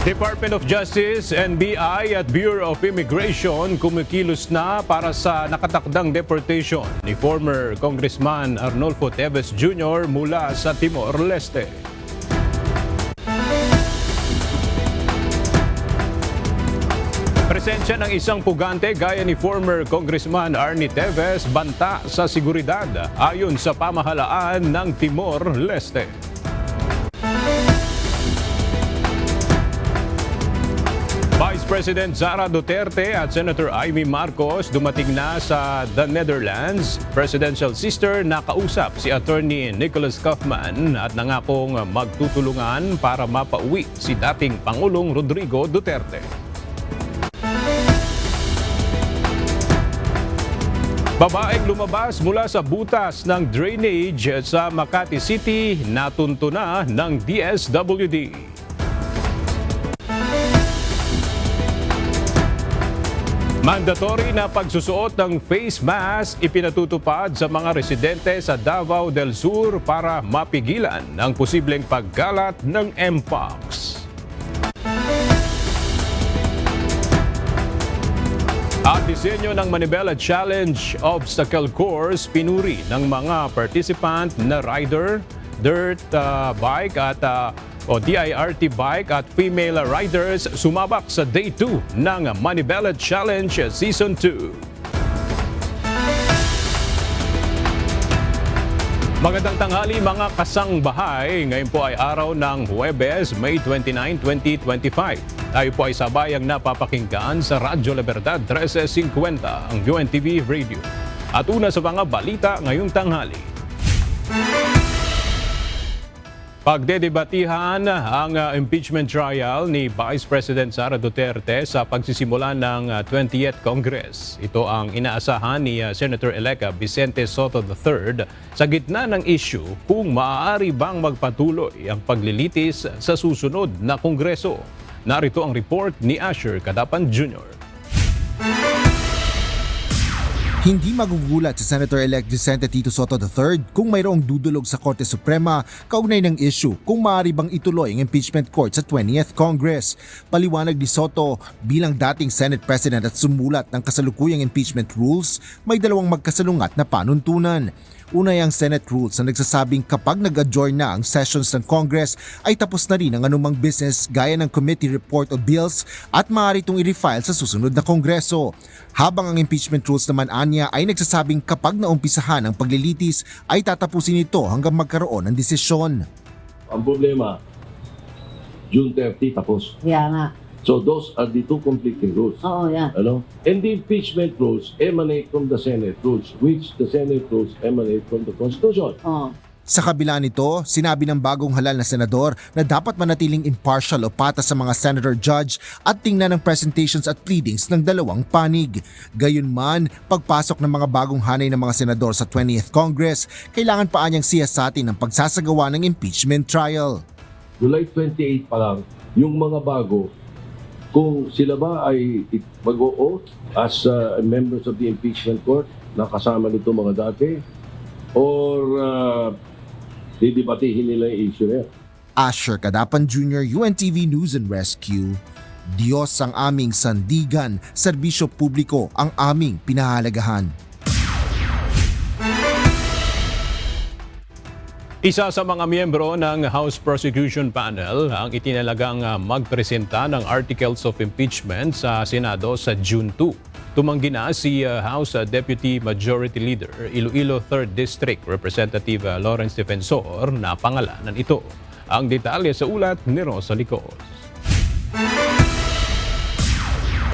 Department of Justice, NBI at Bureau of Immigration kumikilos na para sa nakatakdang deportation ni former Congressman Arnolfo Teves Jr. mula sa Timor-Leste. Presensya ng isang pugante gaya ni former Congressman Arnie Teves banta sa seguridad ayon sa pamahalaan ng Timor-Leste. Vice President Sara Duterte at Senator Amy Marcos dumating na sa The Netherlands. Presidential sister nakausap si Attorney Nicholas Kaufman at nangakong magtutulungan para mapauwi si dating Pangulong Rodrigo Duterte. Babaeng lumabas mula sa butas ng drainage sa Makati City natunto na ng DSWD. Mandatory na pagsusuot ng face mask ipinatutupad sa mga residente sa Davao del Sur para mapigilan ang posibleng pagkalat ng Mpox. At disenyo ng Manibela Challenge Obstacle Course pinuri ng mga participant na rider, dirt bike at DIRT bike at female riders sumabak sa Day 2 ng Manibela Challenge Season 2. Magandang tanghali mga kasangbahay. Ngayon po ay araw ng Huwebes, May 29, 2025. Tayo po ay sabayang napapakinggan sa Radyo Libertad 1350, ang UNTV Radio. At una sa mga balita ngayong tanghali. Pagdedebatihan ang impeachment trial ni Vice President Sara Duterte sa pagsisimula ng 20th Congress. Ito ang inaasahan ni Senator-elect Vicente Sotto III sa gitna ng issue kung maaari bang magpatuloy ang paglilitis sa susunod na Kongreso. Narito ang report ni Asher Cadapan Jr. Hindi magugulat si Senator-elect Vicente Tito Sotto III kung mayroong dudulog sa Korte Suprema kaugnay ng issue kung maaari bang ituloy ang impeachment court sa 20th Congress. Paliwanag ni Sotto, bilang dating Senate President at sumulat ng kasalukuyang impeachment rules, may dalawang magkasalungat na panuntunan. Una ay ang Senate rules na nagsasabing kapag nag-adjourn na ang sessions ng Congress ay tapos na rin ang anumang business gaya ng committee report o bills at maaari itong i-refile sa susunod na Kongreso. Habang ang impeachment rules naman anya ay nagsasabing kapag naumpisahan ang paglilitis ay tatapusin ito hanggang magkaroon ng desisyon. Ang problema, June 30 tapos. Kaya nga. So those are the two conflicting rules. Oo, yan. Ano? And the impeachment rules emanate from the Senate rules, which the Senate rules emanate from the Constitution. Oo. Sa kabila nito, sinabi ng bagong halal na senador na dapat manatiling impartial o patas sa mga senator judge at tingnan ng presentations at pleadings ng dalawang panig. Gayunman, pagpasok ng mga bagong hanay ng mga senador sa 20th Congress, kailangan pa anyang siyasatin ang pagsasagawa ng impeachment trial. July 28 pa lang, yung mga bago, kung sila ba ay mag-o-oath as members of the impeachment court na kasama nito mga dati, or didebatihin nila yung issue na yan. Asher Cadapan Jr., UNTV News and Rescue. Diyos ang aming sandigan, serbisyo publiko ang aming pinahalagahan. Isa sa mga miyembro ng House Prosecution Panel ang itinalagang magpresenta ng Articles of Impeachment sa Senado sa June 2. Tumanggi na si House Deputy Majority Leader Iloilo 3rd District Representative Lawrence Defensor na pangalanan ito. Ang detalye sa ulat ni Rosa Licos.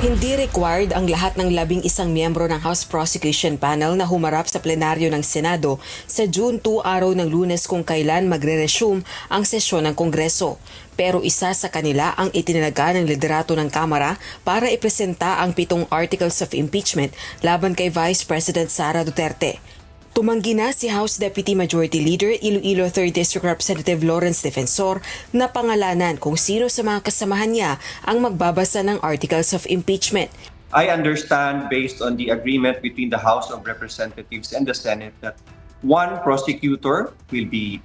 Hindi required ang lahat ng 11 miyembro ng House Prosecution Panel na humarap sa plenaryo ng Senado sa June 2 araw ng Lunes kung kailan magre-resume ang sesyon ng Kongreso. Pero isa sa kanila ang itinalaga ng liderato ng Kamara para ipresenta ang 7 Articles of Impeachment laban kay Vice President Sara Duterte. Tumanggi na si House Deputy Majority Leader Iloilo 3rd District Representative Lawrence Defensor na pangalanan kung sino sa mga kasamahan niya ang magbabasa ng Articles of Impeachment. I understand based on the agreement between the House of Representatives and the Senate that one prosecutor will be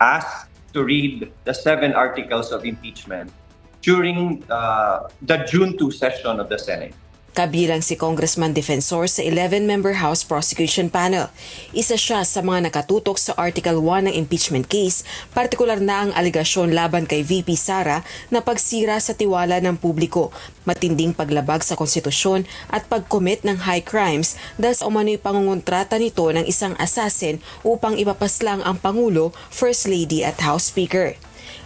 asked to read the 7 articles of impeachment during the June 2 session of the Senate. Kabilang si Congressman Defensor sa 11-member House Prosecution Panel. Isa siya sa mga nakatutok sa Article 1 ng impeachment case, partikular na ang alegasyon laban kay VP Sara na pagsira sa tiwala ng publiko, matinding paglabag sa konstitusyon at pag-commit ng high crimes dahil sa umano'y pangungontrata nito ng isang assassin upang ipapaslang ang Pangulo, First Lady at House Speaker.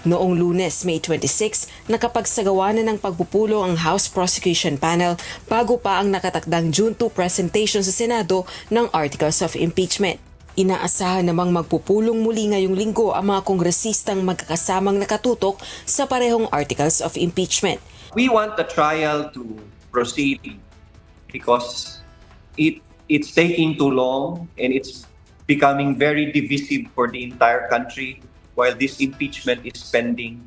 Noong Lunes, May 26, nakapagsagawa na ng pagpupulo ang House Prosecution Panel bago pa ang nakatakdang June 2 presentation sa Senado ng Articles of Impeachment. Inaasahan namang magpupulong muli ngayong linggo ang mga kongresistang magkakasamang nakatutok sa parehong Articles of Impeachment. We want the trial to proceed because it's taking too long and it's becoming very divisive for the entire country while this impeachment is pending.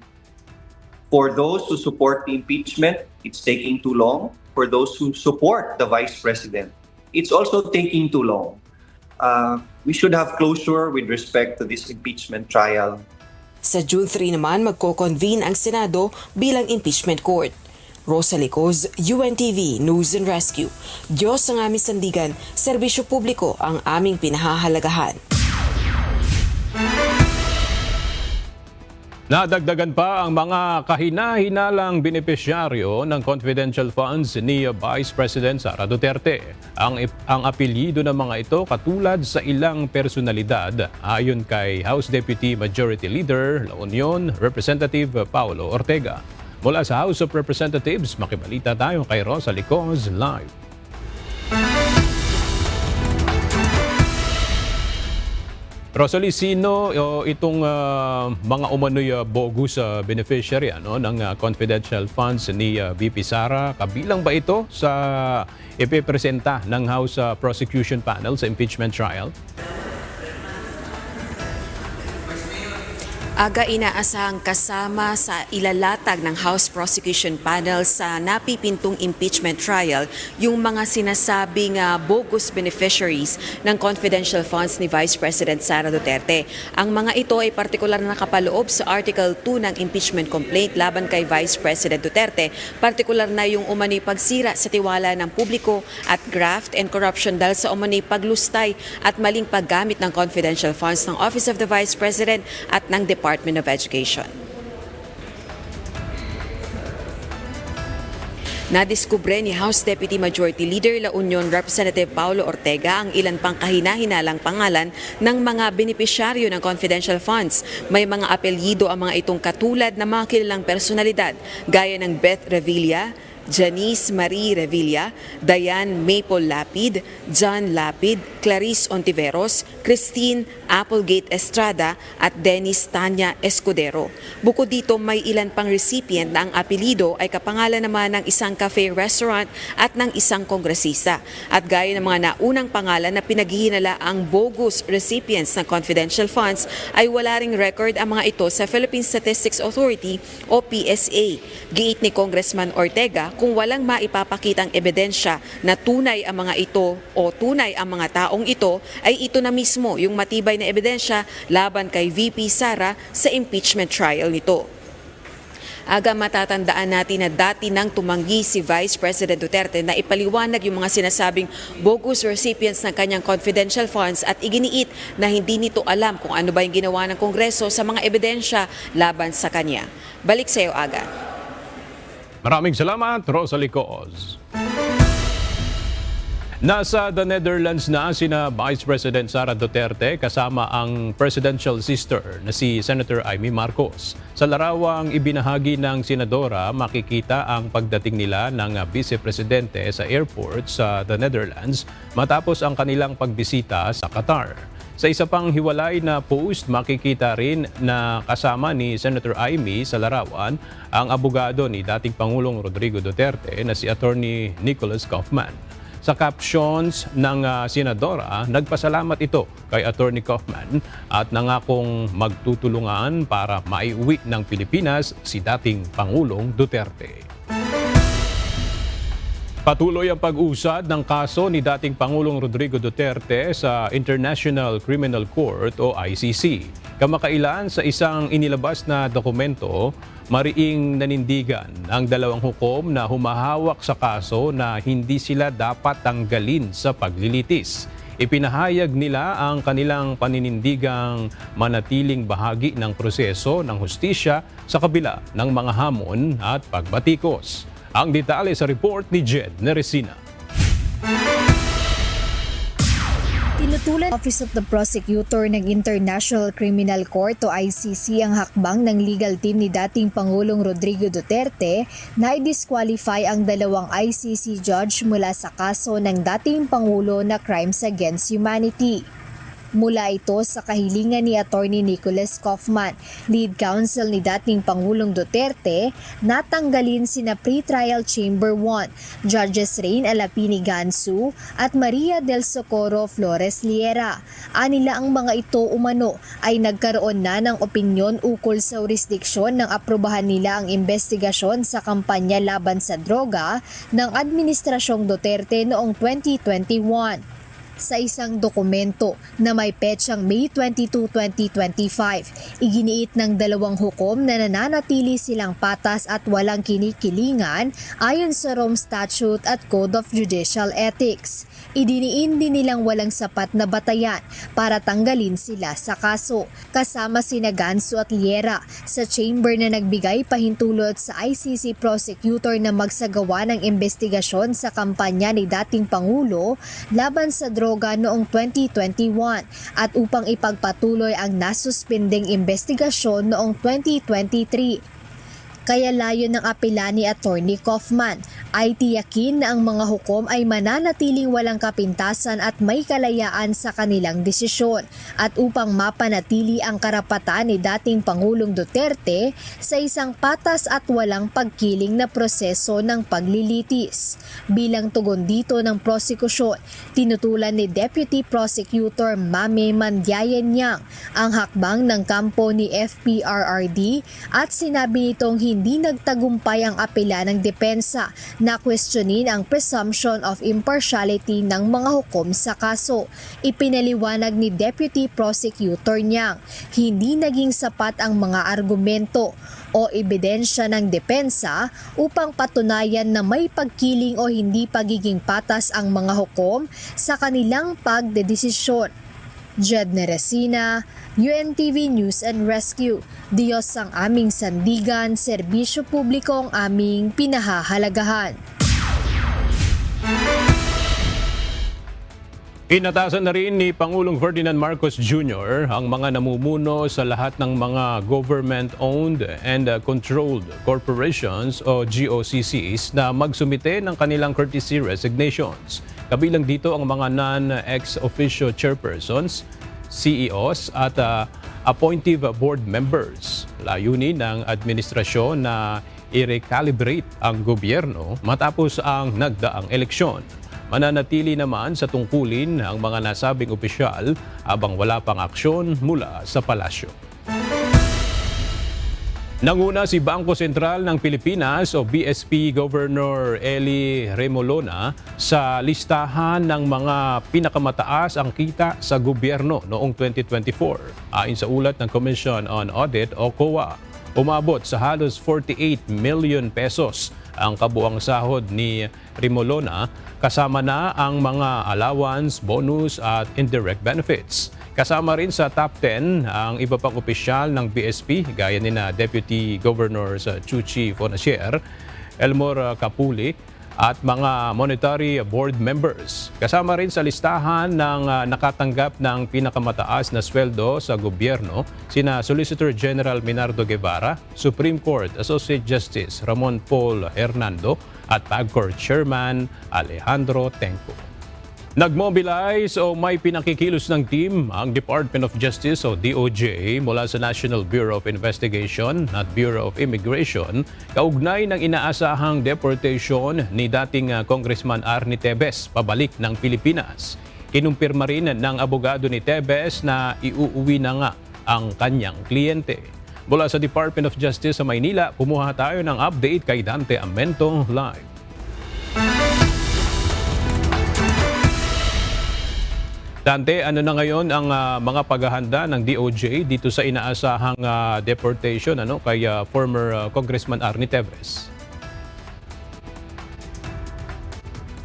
For those who support the impeachment, it's taking too long. For those who support the Vice President, it's also taking too long. We should have closure with respect to this impeachment trial. Sa June 3 naman, magko-convene ang Senado bilang impeachment court. Rosalie Coz, UNTV News and Rescue. Diyos ang aming sandigan, serbisyo publiko ang aming pinahahalagahan. Nadagdagan pa ang mga kahina-hinalang benepisyaryo ng confidential funds ni Vice President Sara Duterte. Ang apelyido ng mga ito katulad sa ilang personalidad ayon kay House Deputy Majority Leader La Union Representative Paulo Ortega. Mula sa House of Representatives, makibalita tayo kay Rosalie Coz live. Rosalie, sino itong mga umano'y bogus beneficiary ng confidential funds ni VP Sara? Kabilang ba ito sa ipipresenta ng House Prosecution Panel sa impeachment trial? Aga inaasahang kasama sa ilalatag ng House Prosecution Panel sa napipintong impeachment trial yung mga sinasabing bogus beneficiaries ng confidential funds ni Vice President Sara Duterte. Ang mga ito ay partikular na nakapaloob sa Article 2 ng impeachment complaint laban kay Vice President Duterte, partikular na yung umano'y pagsira sa tiwala ng publiko at graft and corruption dahil sa umano'y paglustay at maling paggamit ng confidential funds ng Office of the Vice President at ng Department of Education. Nadiskubre ni House Deputy Majority Leader La Union Representative Paulo Ortega ang ilan pang kahina-hinalang pangalan ng mga benepisyaryo ng confidential funds. May mga apelyido ang mga itong katulad ng mga kilalang personalidad gaya ng Beth Revilla, Janice Marie Revilla, Diane Maple Lapid, John Lapid, Clarice Ontiveros, Christine Applegate Estrada at Dennis Tanya Escudero. Bukod dito, may ilan pang recipient na ang apelido ay kapangalan naman ng isang cafe restaurant at ng isang kongresista. At gaya ng mga naunang pangalan na pinaghihinala ang bogus recipients ng confidential funds ay wala ring record ang mga ito sa Philippine Statistics Authority o PSA. Giit ni Congressman Ortega, kung walang maipapakitang ebidensya na tunay ang mga ito o tunay ang mga taong ito, ay ito na mismo yung matibay na ebidensya laban kay VP Sara sa impeachment trial nito. Aga matatandaan natin na dati nang tumanggi si Vice President Duterte na ipaliwanag yung mga sinasabing bogus recipients ng kanyang confidential funds at iginiit na hindi nito alam kung ano ba yung ginawa ng Kongreso sa mga ebidensya laban sa kanya. Balik sa iyo, Aga. Maraming salamat, Rosalie Coz. Nasa the Netherlands na sina Vice President Sara Duterte kasama ang presidential sister na si Senator Amy Marcos. Sa larawang ibinahagi ng senadora, makikita ang pagdating nila ng vice-presidente sa airport sa the Netherlands matapos ang kanilang pagbisita sa Qatar. Sa isa pang hiwalay na post, makikita rin na kasama ni Senator Amy sa larawan ang abogado ni dating Pangulong Rodrigo Duterte na si Attorney Nicholas Kaufman. Sa captions ng senadora, nagpasalamat ito kay Attorney Kaufman at nangakong magtutulungan para maiuwi ng Pilipinas si dating Pangulong Duterte. Patuloy ang pag-usad ng kaso ni dating Pangulong Rodrigo Duterte sa International Criminal Court o ICC. Kamakailan sa isang inilabas na dokumento, mariing nanindigan ang dalawang hukom na humahawak sa kaso na hindi sila dapat tanggalin sa paglilitis. Ipinahayag nila ang kanilang paninindigang manatiling bahagi ng proseso ng hustisya sa kabila ng mga hamon at pagbatikos. Ang detalye sa report ni Jed Neresina. Tinutulan Office of the Prosecutor ng International Criminal Court o ICC ang hakbang ng legal team ni dating Pangulong Rodrigo Duterte na i-disqualify ang dalawang ICC judge mula sa kaso ng dating Pangulo na Crimes Against Humanity. Mula ito sa kahilingan ni Attorney Nicholas Kaufman, lead counsel ni dating Pangulong Duterte, natanggalin sina Pre-Trial Chamber 1, Judges Rain Alapini Gansu at Maria del Socorro Flores Liera. Anila ang mga ito umano ay nagkaroon na ng opinyon ukol sa jurisdiksyon ng aprobahan nila ang investigasyon sa kampanya laban sa droga ng Administrasyong Duterte noong 2021. Sa isang dokumento na may petsang May 22, 2025, iginiit ng dalawang hukom na nananatili silang patas at walang kinikilingan ayon sa Rome Statute at Code of Judicial Ethics. Idiniin din nilang walang sapat na batayan para tanggalin sila sa kaso. Kasama sina Gansu at Liera sa chamber na nagbigay pahintulot sa ICC prosecutor na magsagawa ng investigasyon sa kampanya ni dating Pangulo laban sa droga noong 2021 at upang ipagpatuloy ang nasuspending investigasyon noong 2023. Kaya layo ng apela ni Attorney Kaufman ay tiyakin na ang mga hukom ay mananatiling walang kapintasan at may kalayaan sa kanilang desisyon at upang mapanatili ang karapatan ni dating Pangulong Duterte sa isang patas at walang pagkiling na proseso ng paglilitis. Bilang tugon dito ng prosekusyon, tinutulan ni Deputy Prosecutor Mame Mandiayen-Yang ang hakbang ng kampo ni FPRRD at sinabi nitong hindi nagtagumpay ang apela ng depensa na questionin ang presumption of impartiality ng mga hukom sa kaso. Ipinaliwanag ni Deputy Prosecutor Yang, hindi naging sapat ang mga argumento o ebidensya ng depensa upang patunayan na may pagkiling o hindi pagiging patas ang mga hukom sa kanilang pagdedesisyon. Jed Neresina, UNTV News and Rescue. Diyos ang aming sandigan, serbisyo publiko ang aming pinahahalagahan. Inatasan na rin ni Pangulong Ferdinand Marcos Jr. ang mga namumuno sa lahat ng mga government-owned and controlled corporations o GOCCs na magsumite ng kanilang courtesy resignations. Kabilang dito ang mga non-ex-officio chairpersons, CEOs at appointive board members. Layunin ng administrasyon na i-recalibrate ang gobyerno matapos ang nagdaang eleksyon. Mananatili naman sa tungkulin ang mga nasabing opisyal habang wala pang aksyon mula sa palasyo. Nanguna si Bangko Sentral ng Pilipinas o BSP Governor Eli Remolona sa listahan ng mga pinakamataas ang kita sa gobyerno noong 2024. Ayon sa ulat ng Commission on Audit o COA, umabot sa halos 48 million pesos ang kabuang sahod ni Remolona, kasama na ang mga allowance, bonus at indirect benefits. Kasama rin sa top 10 ang iba pang opisyal ng BSP gaya ni na Deputy Governors Chuchi Fonacier, Elmore Capuli at mga monetary board members. Kasama rin sa listahan ng nakatanggap ng pinakamataas na sweldo sa gobyerno sina Solicitor General Minardo Guevara, Supreme Court Associate Justice Ramon Paul Hernando at PAGCOR Chairman Alejandro Tenco. Nagmobilize o may pinakikilos ng team ang Department of Justice o DOJ mula sa National Bureau of Investigation at Bureau of Immigration kaugnay ng inaasahang deportation ni dating Congressman Arnie Tebes pabalik ng Pilipinas. Kinumpirma rin ng abogado ni Tebes na iuuwi na nga ang kanyang kliyente. Mula sa Department of Justice sa Maynila, kumuha tayo ng update kay Dante Amento live. Dante, ano na ngayon ang mga paghahanda ng DOJ dito sa inaasahang deportation kay former Congressman Arnie Teves?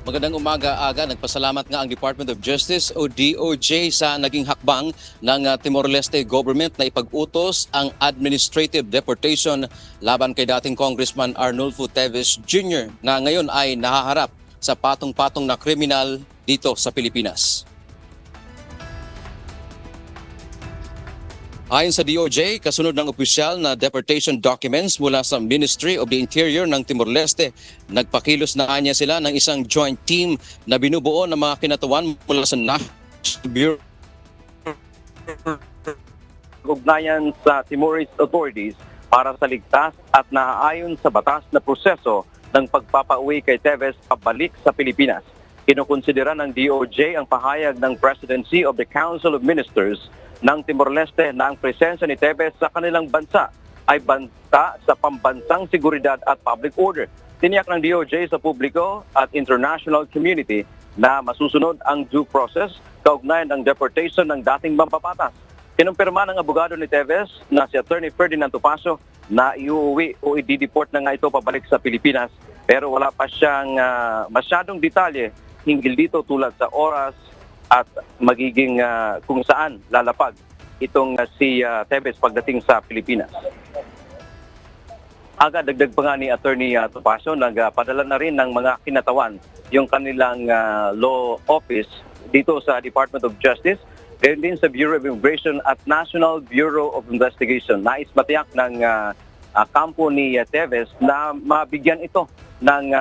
Magandang umaga, Aga. Nagpasalamat nga ang Department of Justice o DOJ sa naging hakbang ng Timor-Leste government na ipag-utos ang administrative deportation laban kay dating Congressman Arnulfo Teves Jr. na ngayon ay nahaharap sa patong-patong na kriminal dito sa Pilipinas. Ayon sa DOJ, kasunod ng opisyal na deportation documents mula sa Ministry of the Interior ng Timor-Leste, nagpakilos na anya sila ng isang joint team na binubuo ng mga kinatawan mula sa National Bureau ugnayan sa Timorese authorities para sa ligtas at naaayon sa batas na proseso ng pagpapauwi kay Teves pabalik sa Pilipinas. Kinukonsidera ng DOJ ang pahayag ng Presidency of the Council of Ministers ng Timor-Leste na ang presensya ni Teves sa kanilang bansa ay banta sa pambansang seguridad at public order. Tiniyak ng DOJ sa publiko at international community na masusunod ang due process kaugnayan ng deportation ng dating mambabatas. Kinumpirma ng abogado ni Teves na si Attorney Ferdinand Topacio na iuwi o i-deport na nga ito pabalik sa Pilipinas, pero wala pa siyang masyadong detalye hinggil dito tulad sa oras at magiging kung saan lalapag itong si Teves pagdating sa Pilipinas. Aga, dagdag pa nga ni Attorney Topacio, nagpadala na rin ng mga kinatawan yung kanilang law office dito sa Department of Justice, gayon din sa Bureau of Immigration at National Bureau of Investigation. Nais matiyak ng kampo ni Teves na mabigyan ito ng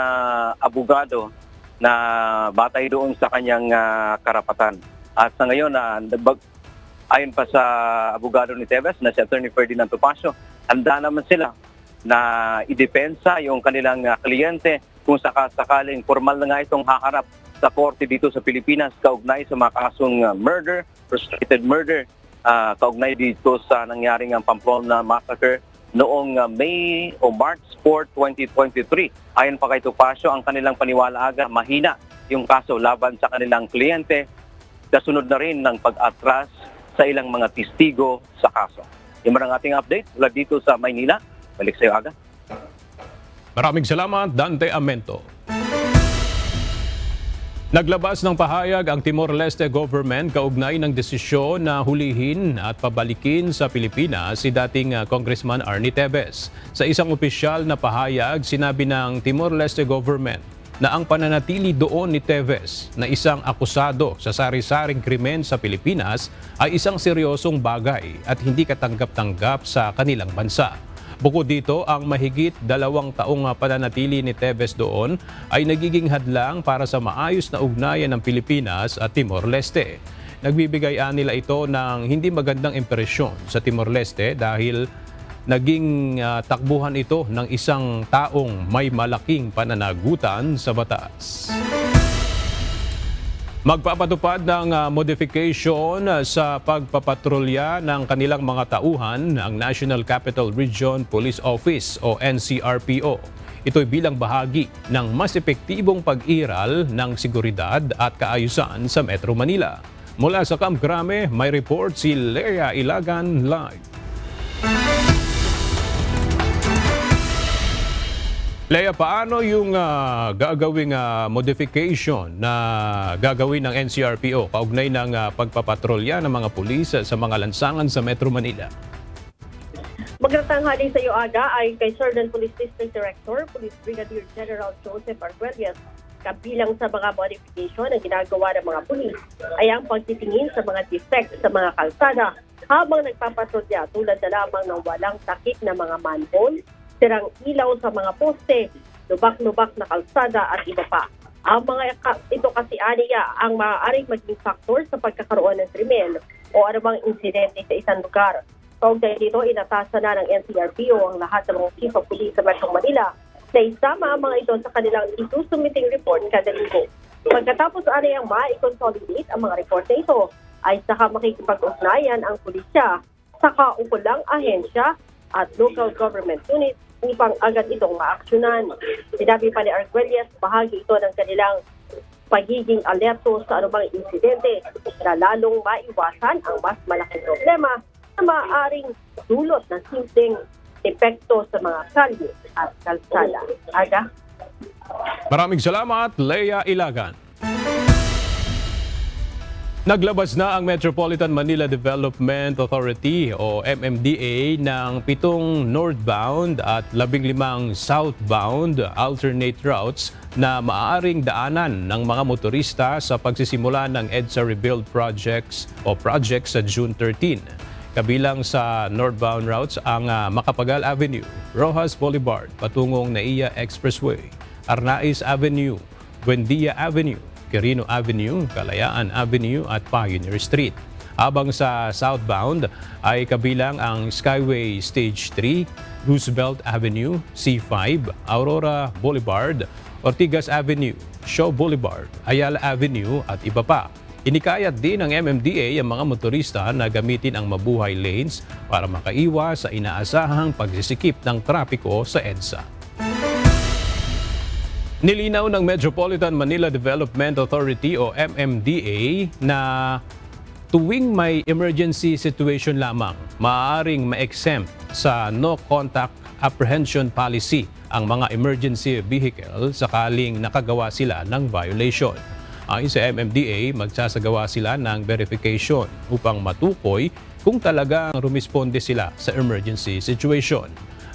abogado na batay doon sa kanyang karapatan. At sa ngayon, ayon pa sa abogado ni Teves na si Attorney Ferdinand Topacio, handa naman sila na idepensa yung kanilang kliyente kung sakasakaling formal na nga itong haharap sa korte dito sa Pilipinas kaugnay sa mga kasong murder, frustrated murder, kaugnay dito sa nangyaring Pamplona massacre noong May o March 4, 2023. Ayon pa kay Topacio, ang kanilang paniwala aga, mahina yung kaso laban sa kanilang kliyente, kasunod na rin ng pag-atras sa ilang mga testigo sa kaso. Yung ang ating update mula dito sa Maynila. Balik sa iyo, Aga. Maraming salamat, Dante Amento. Naglabas ng pahayag ang Timor-Leste government kaugnay ng desisyon na hulihin at pabalikin sa Pilipinas si dating Congressman Arnie Teves. Sa isang opisyal na pahayag, sinabi ng Timor-Leste government na ang pananatili doon ni Teves na isang akusado sa sari-saring krimen sa Pilipinas ay isang seryosong bagay at hindi katanggap-tanggap sa kanilang bansa. Bukod dito, ang mahigit 2 taong pananatili ni Teves doon ay nagiging hadlang para sa maayos na ugnayan ng Pilipinas at Timor-Leste. Nagbibigay nila ito ng hindi magandang impresyon sa Timor-Leste dahil naging takbuhan ito ng isang taong may malaking pananagutan sa batas. Magpapatupad ng modification sa pagpapatrolya ng kanilang mga tauhan ang National Capital Region Police Office o NCRPO. Ito'y bilang bahagi ng mas epektibong pag-iral ng seguridad at kaayusan sa Metro Manila. Mula sa Camp Crame, may report si Lea Ilagan live. Lea, paano yung gagawing modification na gagawin ng NCRPO kaugnay ng pagpapatrolya ng mga pulis sa mga lansangan sa Metro Manila? Magandang tanghali sa iyo, Aga, ay kay Southern Police District Director, Police Brigadier General Joseph Arguelles. Kabilang sa mga modification na ginagawa ng mga pulis ay ang pagtitingin sa mga defects sa mga kalsada habang nagpapatrolya tulad na lamang ng walang takip na mga manhole, sirang ilaw sa mga poste, lubak-lubak na kalsada at iba pa. Ang mga ito kasi aniya ang maaaring maging faktor sa pagkakaroon ng krimen o anumang insidente sa isang lugar. Kaugnay dito, inatasan na ng NCRPO ang lahat ng mga chief of police sa Metro Manila na isama ang mga ito sa kanilang isusumiting report kada linggo. Pagkatapos aniyang ma-consolidate ang mga report na ito, ay saka makikipag-ugnayan ang pulisya sa kaukulang ahensya at local government unit upang agad itong maaksyonan. Sinabi pa ni Arguelles, bahagi ito ng kanilang pagiging alerto sa anumang insidente na lalong maiwasan ang mas malaking problema na maaaring dulot ng simpleng epekto sa mga kalye at kalsada. Aga? Maraming salamat, Leia Ilagan. Naglabas na ang Metropolitan Manila Development Authority o MMDA ng 7 northbound at 15 southbound alternate routes na maaaring daanan ng mga motorista sa pagsisimula ng EDSA Rebuild projects sa June 13. Kabilang sa northbound routes ang Macapagal Avenue, Rojas Boulevard patungong Naiya Expressway, Arnaiz Avenue, Buendia Avenue, Quirino Avenue, Kalayaan Avenue at Pioneer Street. Habang sa southbound ay kabilang ang Skyway Stage 3, Roosevelt Avenue, C5, Aurora Boulevard, Ortigas Avenue, Shaw Boulevard, Ayala Avenue at iba pa. Inikayat din ng MMDA ang mga motorista na gamitin ang mabuhay lanes para makaiwas sa inaasahang pagsisikip ng trapiko sa EDSA. Nilinaw ng Metropolitan Manila Development Authority o MMDA na tuwing may emergency situation lamang, maaaring ma-exempt sa no contact apprehension policy ang mga emergency vehicle sakaling nakagawa sila ng violation. Ayon sa MMDA, magsasagawa sila ng verification upang matukoy kung talagang rumisponde sila sa emergency situation.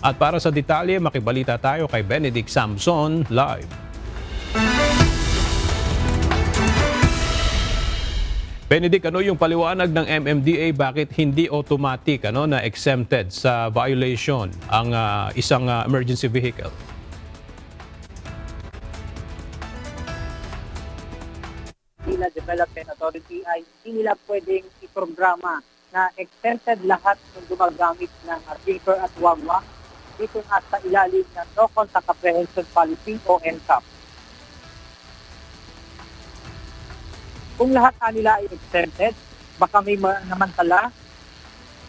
At para sa detalye, makibalita tayo kay Benedict Samson live. Benedict, ano yung paliwanag ng MMDA bakit hindi automatic na exempted sa violation ang isang emergency vehicle? Manila Development Authority ay hindi nila pwedeng iprograma na exempted lahat ng gumagamit ng reefer at wagwa dito nga sa ilalim ng No Contact Apprehension Policy o NCAP. Kung lahat nila ay exempted, baka may namantala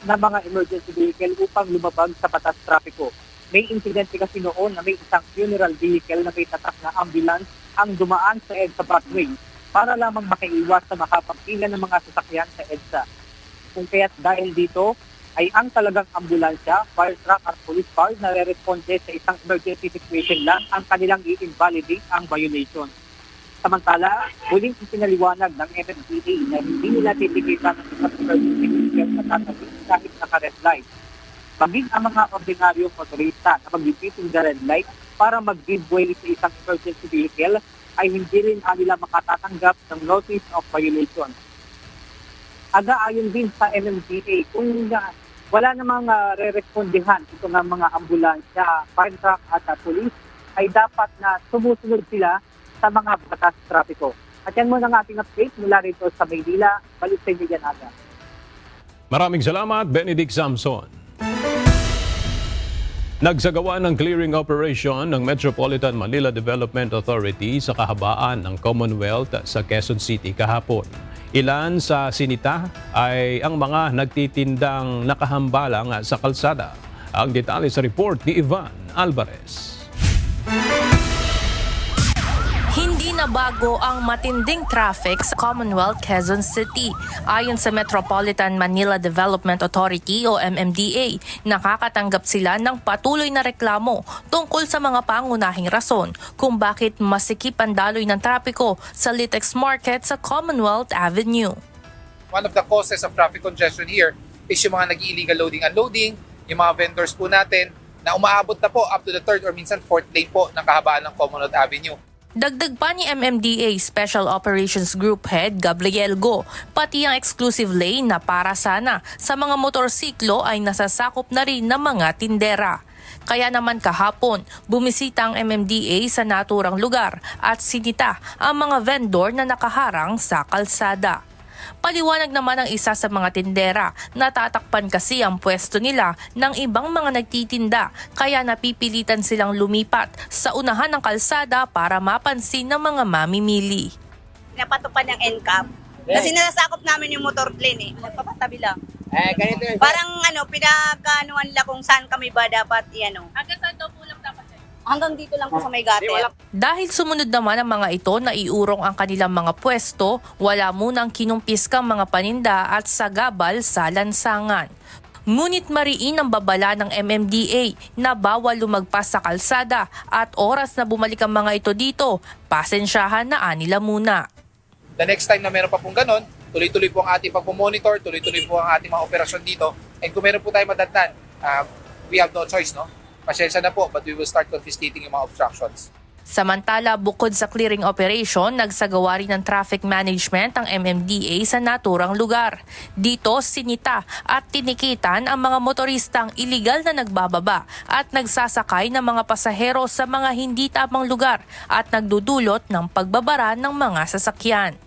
na mga emergency vehicle upang lumabag sa batas trapiko. May insidente kasi noon na may isang funeral vehicle na may tatak na ambulance ang dumaan sa EDSA pathway para lamang makaiwas sa makapagpila ng mga sasakyan sa EDSA. Kung kaya't dahil dito, ay ang talagang ambulansya, fire truck at police car na re-responde sa isang emergency situation lang ang kanilang i-invalidate ang violation. Samantala, muling ipinaliwanag ng MMDA na hindi nila titikitan ng isang emergency vehicle na tatawid kahit naka-red light. Maging ang mga ordinaryong motorista na mag-repeating the red light para mag-give way sa isang emergency vehicle ay hindi rin nila makatatanggap ng notice of violation. Aga-ayon din sa MMDA kung wala namang re-respondihan ito ng mga ambulansya, fire truck at police, ay dapat na sumusunod sila sa mga batas trapiko. At yan muna ang ating update mula rito sa Maynila. Balik sa inyo dyan aga. Maraming salamat, Benedict Samson. Nagsagawa ng clearing operation ng Metropolitan Manila Development Authority sa kahabaan ng Commonwealth sa Quezon City kahapon. Ilan sa sinita ay ang mga nagtitindang nakahambalang sa kalsada. Ang detalye sa report ni Ivan Alvarez. Hindi na bago ang matinding traffic sa Commonwealth, Quezon City. Ayon sa Metropolitan Manila Development Authority o MMDA, nakakatanggap sila ng patuloy na reklamo tungkol sa mga pangunahing rason kung bakit masikip ang daloy ng trapiko sa Litex Market sa Commonwealth Avenue. One of the causes of traffic congestion here is yung mga nag-illegal loading and unloading, yung mga vendors po natin na umaabot na po up to the 3rd or minsan 4th lane po ng kahabaan ng Commonwealth Avenue. Dagdag pa ni MMDA Special Operations Group Head Gabriel Go, pati ang exclusive lane na para sana sa mga motorsiklo ay nasasakop na rin ng mga tindera. Kaya naman kahapon, bumisita ang MMDA sa naturang lugar at sinita ang mga vendor na nakaharang sa kalsada. Paliwanag naman ng isa sa mga tindera, natatakpan kasi ang pwesto nila ng ibang mga nagtitinda kaya napipilitan silang lumipat sa unahan ng kalsada para mapansin ng mga mamimili. Napatupad ng NCAP kasi nasasakop namin yung motor lane nagpapatabi lang. Ganito yun. Parang pinagkaanuan nila kung saan kami ba dapat Hanggang saan daw po lang dapat Hanggang dito lang po sa may gutter. Dahil sumunod naman ang mga ito na iurong ang kanilang mga pwesto, wala munang kinumpiskang mga paninda at sagabal sa lansangan. Ngunit mariin ang babala ng MMDA na bawal lumagpas sa kalsada at oras na bumalik ang mga ito dito, pasensyahan na nila muna. The next time na meron pa pong ganon, tuloy-tuloy po ang ating pagmumonitor, tuloy-tuloy po ang ating mga operasyon dito. And kung meron po tayo madatnan, we have no choice, no? Pasensya na po, but we will start confiscating yung mga obstructions. Samantala, bukod sa clearing operation, nagsagawa rin ng traffic management ang MMDA sa naturang lugar. Dito, sinita at tinikitan ang mga motoristang iligal na nagbababa at nagsasakay ng mga pasahero sa mga hindi tamang lugar at nagdudulot ng pagbabara ng mga sasakyan.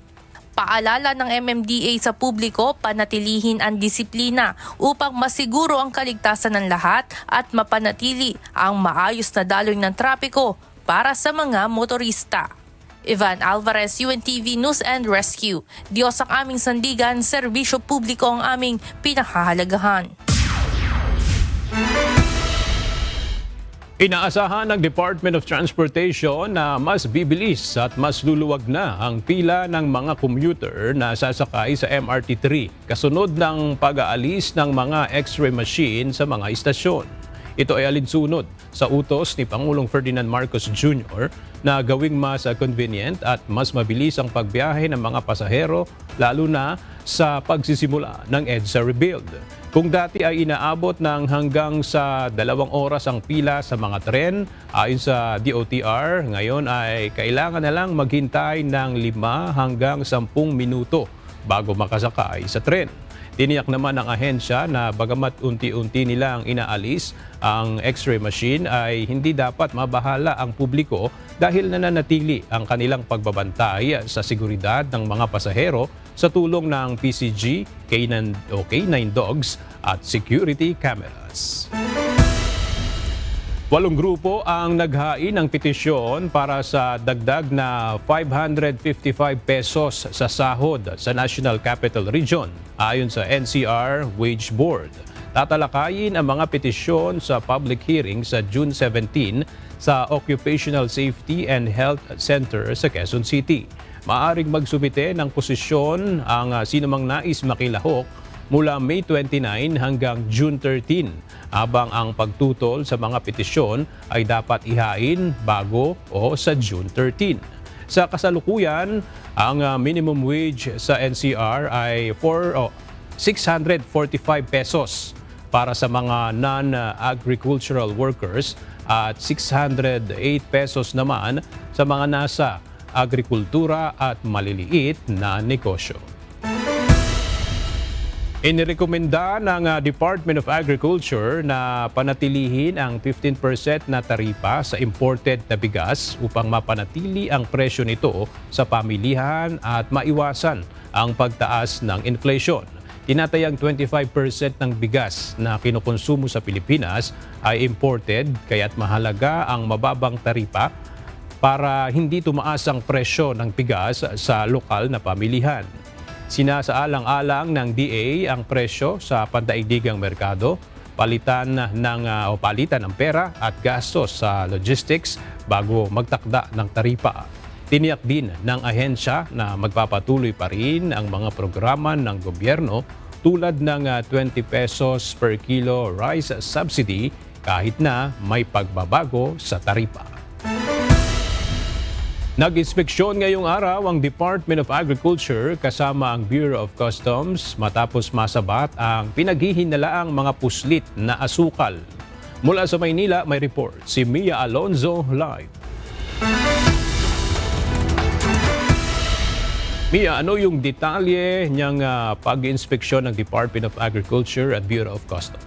Paalala ng MMDA sa publiko, panatilihin ang disiplina upang masiguro ang kaligtasan ng lahat at mapanatili ang maayos na daloy ng trapiko para sa mga motorista. Ivan Alvarez, UNTV News and Rescue. Diyos ang aming sandigan, serbisyo publiko ang aming pinahahalagahan. Inaasahan ng Department of Transportation na mas bibilis at mas luluwag na ang pila ng mga commuter na sasakay sa MRT-3 kasunod ng pag-aalis ng mga X-ray machine sa mga istasyon. Ito ay alinsunod sa utos ni Pangulong Ferdinand Marcos Jr. na gawing mas convenient at mas mabilis ang pagbiyahe ng mga pasahero lalo na sa pagsisimula ng EDSA rebuild. Kung dati ay inaabot ng hanggang sa 2 oras ang pila sa mga tren, ayon sa DOTR, ngayon ay kailangan na lang maghintay ng 5 hanggang 10 minuto bago makasakay sa tren. Tiniyak naman ng ahensya na bagamat unti-unti nilang inaalis ang X-ray machine ay hindi dapat mabahala ang publiko dahil nananatili ang kanilang pagbabantay sa seguridad ng mga pasahero sa tulong ng PCG, K9 dogs at security cameras. 8 grupo ang naghain ng petisyon para sa dagdag na 555 pesos sa sahod sa National Capital Region ayon sa NCR Wage Board. Tatalakayin ang mga petisyon sa public hearing sa June 17 sa Occupational Safety and Health Center sa Quezon City. Maaring magsubite ng posisyon ang sinumang nais makilahok mula May 29 hanggang June 13, habang ang pagtutol sa mga petisyon ay dapat ihain bago o sa June 13. Sa kasalukuyan, ang minimum wage sa NCR ay 645 pesos para sa mga non-agricultural workers at 608 pesos naman sa mga nasa agrikultura at maliliit na negosyo. Inirekomenda ng Department of Agriculture na panatilihin ang 15% na taripa sa imported na bigas upang mapanatili ang presyo nito sa pamilihan at maiwasan ang pagtaas ng inflation. Tinatayang 25% ng bigas na kinukonsumo sa Pilipinas ay imported kaya't mahalaga ang mababang taripa para hindi tumaas ang presyo ng bigas sa lokal na pamilihan. Sinasaalang-alang ng DA ang presyo sa pandaigdigang merkado, palitan ng pera at gastos sa logistics bago magtakda ng taripa. Tiniyak din ng ahensya na magpapatuloy pa rin ang mga programa ng gobyerno tulad ng 20 pesos per kilo rice subsidy kahit na may pagbabago sa taripa. Nag-inspeksyon ngayong araw ang Department of Agriculture kasama ang Bureau of Customs matapos masabat ang pinaghihinalaang mga puslit na asukal. Mula sa Maynila, may report si Mia Alonzo live. Mia, ano yung detalye niyang pag-inspeksyon ng Department of Agriculture at Bureau of Customs?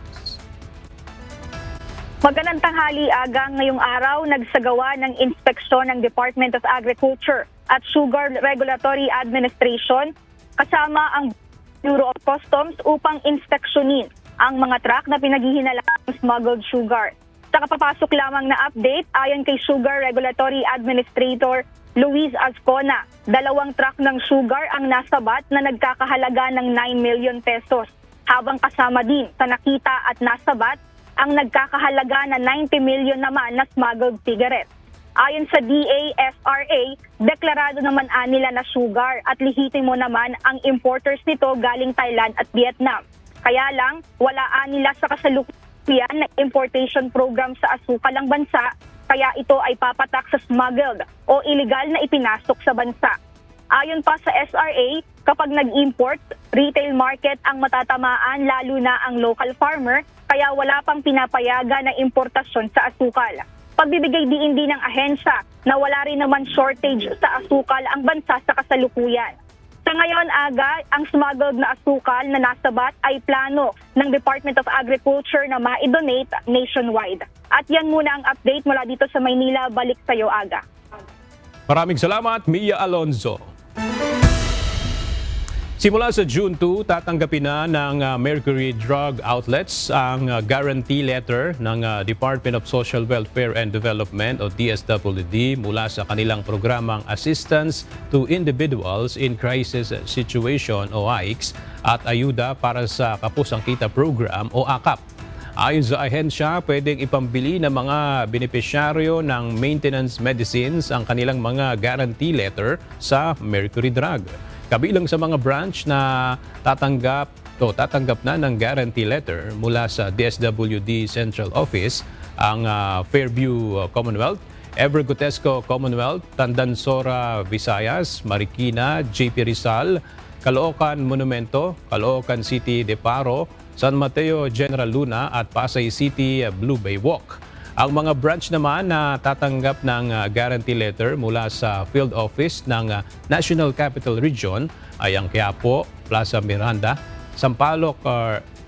Magandang tanghali, Aga. Ngayong araw, nagsagawa ng inspeksyon ng Department of Agriculture at Sugar Regulatory Administration kasama ang Bureau of Customs upang inspeksyonin ang mga truck na pinaghihinalang smuggled sugar. Sa kapapasok lamang na update, ayon kay Sugar Regulatory Administrator Luis Azcona, 2 truck ng sugar ang nasabat na nagkakahalaga ng 9 million pesos, habang kasama din sa nakita at nasabat ang nagkakahalaga na 90 million naman na smuggled cigarettes. Ayon sa DAFRA, deklarado naman nila na sugar at lehitimo naman ang importers nito galing Thailand at Vietnam. Kaya lang, wala nila sa kasalukuyan na importation program sa asukal ang bansa, kaya ito ay papatak sa smuggled o illegal na ipinasok sa bansa. Ayon pa sa SRA, kapag nag-import, retail market ang matatamaan lalo na ang local farmer, kaya wala pang pinapayagan na importasyon sa asukal. Pagbibigay din ng ahensya na wala rin naman shortage sa asukal ang bansa sa kasalukuyan. Sa ngayon, ang smuggled na asukal na nasa bat ay plano ng Department of Agriculture na ma-donate nationwide. At yan muna ang update mula dito sa Maynila. Balik sa iyo, Aga. Maraming salamat, Mia Alonzo. Simula sa June 2, tatanggapin na ng Mercury Drug Outlets ang guarantee letter ng Department of Social Welfare and Development o DSWD mula sa kanilang programang Assistance to Individuals in Crisis Situation o AICS at Ayuda para sa Kapusang Kita Program o AKAP. Ayon sa ahensya, pwedeng ipambili ng mga benepisyaryo ng maintenance medicines ang kanilang mga guarantee letter sa Mercury Drug. Kabilang sa mga branch na tatanggap na ng guarantee letter mula sa DSWD Central Office ang Fairview Commonwealth, Evergotesco Commonwealth, Tandansora Visayas, Marikina, JP Rizal, Caloocan Monumento, Caloocan City de Paro, San Mateo General Luna at Pasay City Blue Bay Walk. Ang mga branch naman na tatanggap ng guarantee letter mula sa field office ng National Capital Region ay ang Quiapo, Plaza Miranda, Sampaloc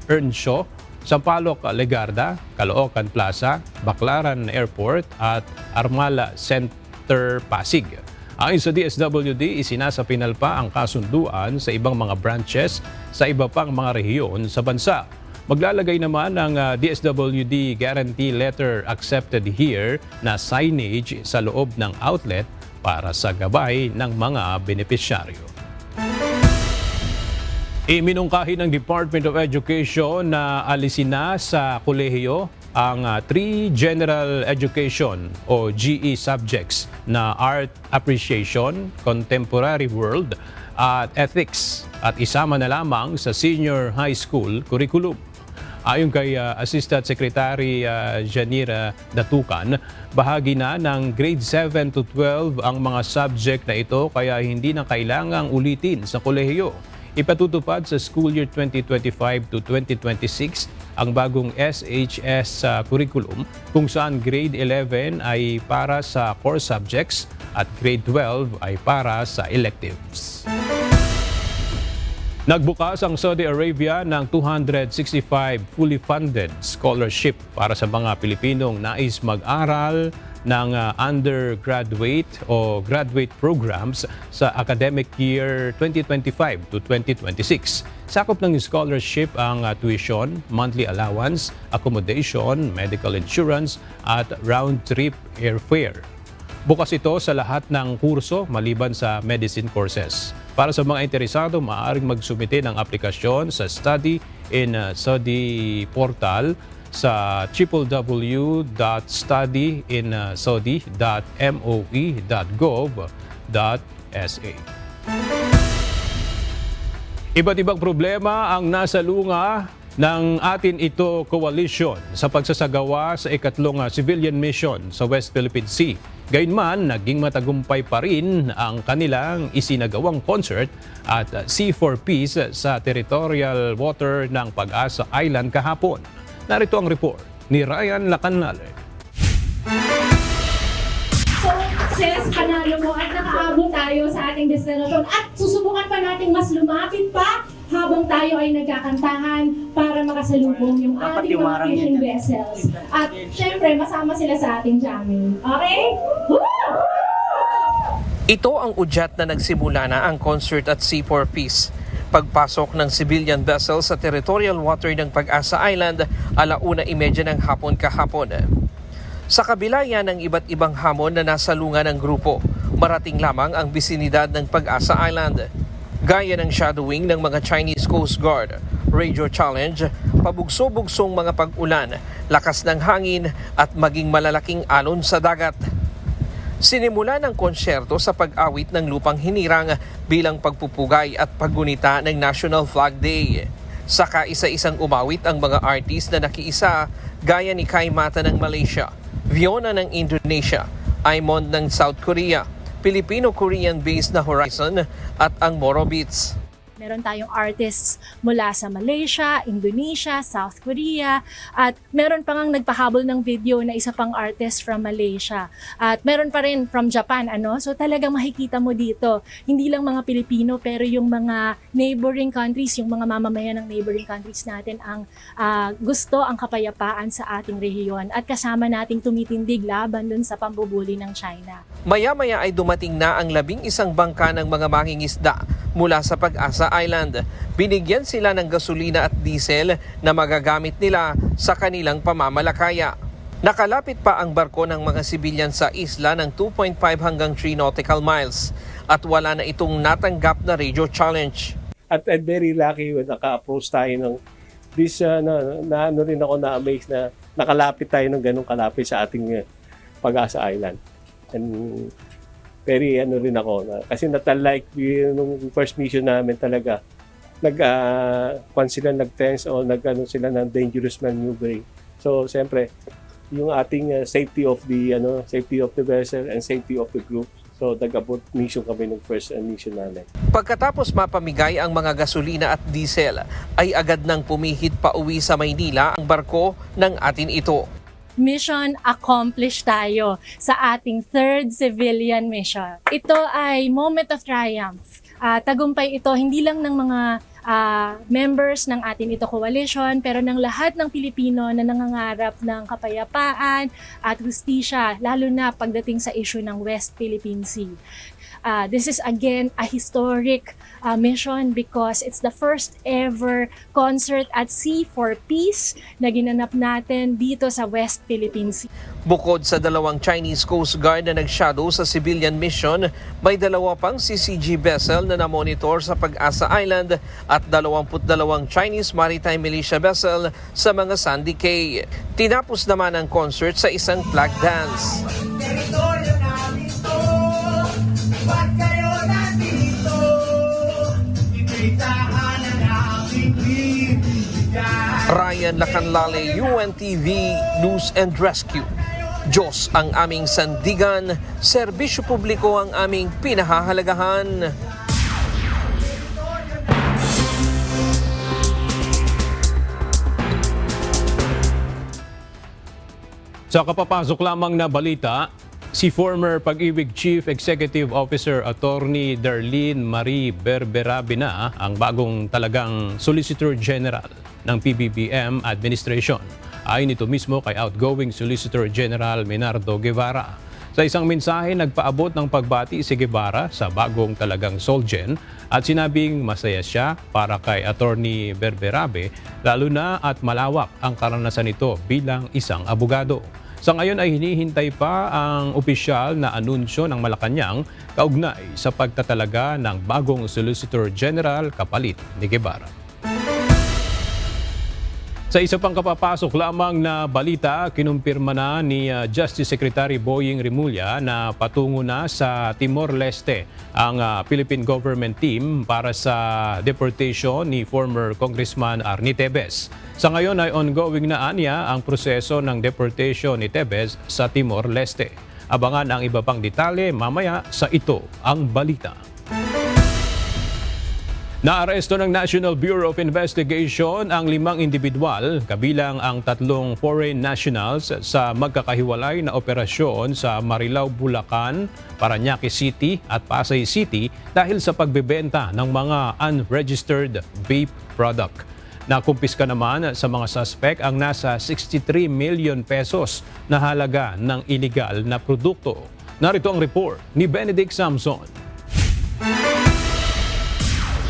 Earnshaw, Sampaloc Legarda, Caloocan Plaza, Baclaran Airport at Armala Center Pasig. Ayon sa DSWD, isinasapinal pa ang kasunduan sa ibang mga branches sa iba pang mga rehiyon sa bansa. Maglalagay naman ng DSWD Guarantee Letter Accepted Here na signage sa loob ng outlet para sa gabay ng mga benepisyaryo. Iminungkahi ng Department of Education na alisin na sa kolehiyo ang 3 General Education o GE subjects na Art Appreciation, Contemporary World at Ethics at isama na lamang sa Senior High School curriculum. Ayon kay Assistant Secretary Janira Datukan, bahagi na ng grade 7 to 12 ang mga subject na ito kaya hindi na kailangang ulitin sa kolehiyo. Ipatutupad sa school year 2025 to 2026 ang bagong SHS curriculum kung saan grade 11 ay para sa core subjects at grade 12 ay para sa electives. Nagbukas ang Saudi Arabia ng 265 fully funded scholarship para sa mga Pilipinong nais mag-aral ng undergraduate o graduate programs sa academic year 2025 to 2026. Sakop ng scholarship ang tuition, monthly allowance, accommodation, medical insurance at round-trip airfare. Bukas ito sa lahat ng kurso maliban sa medicine courses. Para sa mga interesado, maaaring magsumite ng aplikasyon sa Study in Saudi portal sa www.studyinsaudi.moe.gov.sa. Iba't ibang problema ang nasa lunga ng atin ito coalition sa pagsasagawa sa ikatlong civilian mission sa West Philippine Sea. Gayunman, naging matagumpay pa rin ang kanilang isinagawang concert at Sea for Peace sa territorial water ng Pag-asa Island kahapon. Narito ang report ni Ryan Lacanale. So, sis, panalo mo at nakaabot tayo sa ating destinasyon at susubukan pa natin mas lumapit pa habang tayo ay nagkakantahan para makasalubong yung ating mga fishing vessels. At syempre, masama sila sa ating jamming. Okay? Woo! Ito ang udyat na nagsimula na ang concert at Sea for Peace. Pagpasok ng civilian vessel sa territorial water ng Pag-asa Island, 1:30 ng hapon kahapon. Sa kabila yan ng iba't ibang hamon na nasa lunga ng grupo, marating lamang ang bisinidad ng Pag-asa Island. Gaya ng shadowing ng mga Chinese Coast Guard, radio challenge, pabugso-bugsong mga pag-ulan, lakas ng hangin at maging malalaking alon sa dagat. Sinimula ng konsyerto sa pag-awit ng Lupang Hinirang bilang pagpupugay at paggunita ng National Flag Day. Saka isa-isang umawit ang mga artist na nakiisa gaya ni Kai Mata ng Malaysia, Viona ng Indonesia, Aimond ng South Korea, Filipino-Korean-based na Horizon at ang Moro Beats. Meron tayong artists mula sa Malaysia, Indonesia, South Korea, at meron pa ngang nagpahabol ng video na isa pang artist from Malaysia. At meron pa rin from Japan, So talagang makikita mo dito, hindi lang mga Pilipino, pero yung mga neighboring countries, yung mga mamamayan ng neighboring countries natin ang gusto ang kapayapaan sa ating rehiyon at kasama nating tumitindig laban dun sa pambubuli ng China. Maya-maya ay dumating na ang 11 bangka ng mga mangingisda mula sa Pag-asa Island. Binigyan sila ng gasolina at diesel na magagamit nila sa kanilang pamamalakaya. Nakalapit pa ang barko ng mga sibilyan sa isla ng 2.5 hanggang 3 nautical miles at wala na itong natanggap na radio challenge. At very lucky when naka-approach tayo ng this na rin ako na-amaze na nakalapit tayo ng ganung kalapit sa ating Pag-asa Island. And very rin ako kasi like nung first mission namin talaga sila nag-tense o sila ng dangerous maneuvering. So siyempre yung ating safety of the vessel and safety of the group. So nag-abort mission kami ng first mission namin. Pagkatapos mapamigay ang mga gasolina at diesel ay agad nang pumihit pa uwi sa Maynila ang barko ng atin ito. Mission accomplished tayo sa ating third civilian mission. Ito ay moment of triumph. Tagumpay ito hindi lang ng mga members ng atin ito coalition, pero ng lahat ng Pilipino na nangangarap ng kapayapaan at hustisya, lalo na pagdating sa issue ng West Philippine Sea. This is again a historic mission because it's the first ever concert at sea for peace na ginanap natin dito sa West Philippine Sea. Bukod sa 2 Chinese Coast Guard na nag-shadow sa civilian mission, may 2 pang CCG vessel na namonitor sa Pag-asa Island at 22 Chinese Maritime Militia vessel sa mga Sandy Cay. Tinapos naman ang concert sa isang flag dance. Ryan Lacanlale, UNTV News and Rescue. Diyos ang aming sandigan, serbisyo publiko ang aming pinahahalagahan. Sa kapapasok lamang na balita, si former Pag-ibig Chief Executive Officer Attorney Darlene Marie Berberabe na ang bagong talagang Solicitor General ng PBBM Administration. Ayon nito mismo kay outgoing Solicitor General Menardo Guevara. Sa isang mensahe, nagpaabot ng pagbati si Guevara sa bagong talagang Solgen at sinabing masaya siya para kay Attorney Berberabe, lalo na at malawak ang karanasan nito bilang isang abogado. Sa ngayon ay hinihintay pa ang opisyal na anunsyo ng Malacanang kaugnay sa pagtatalaga ng bagong Solicitor General kapalit ni Guevara. Sa isa pang kapapasok lamang na balita, kinumpirma na ni Justice Secretary Boying Rimulya na patungo na sa Timor-Leste ang Philippine government team para sa deportation ni former Congressman Arnie Tevez. Sa ngayon ay ongoing na anya ang proseso ng deportation ni Tevez sa Timor-Leste. Abangan ang iba pang detalye mamaya sa Ito ang Balita. Naaresto ng National Bureau of Investigation ang 5 individual, kabilang ang 3 foreign nationals sa magkakahiwalay na operasyon sa Marilao, Bulacan, Parañaque City at Pasay City dahil sa pagbebenta ng mga unregistered vape product. Nakumpiska naman sa mga suspect ang nasa 63 million pesos na halaga ng illegal na produkto. Narito ang report ni Benedict Samson.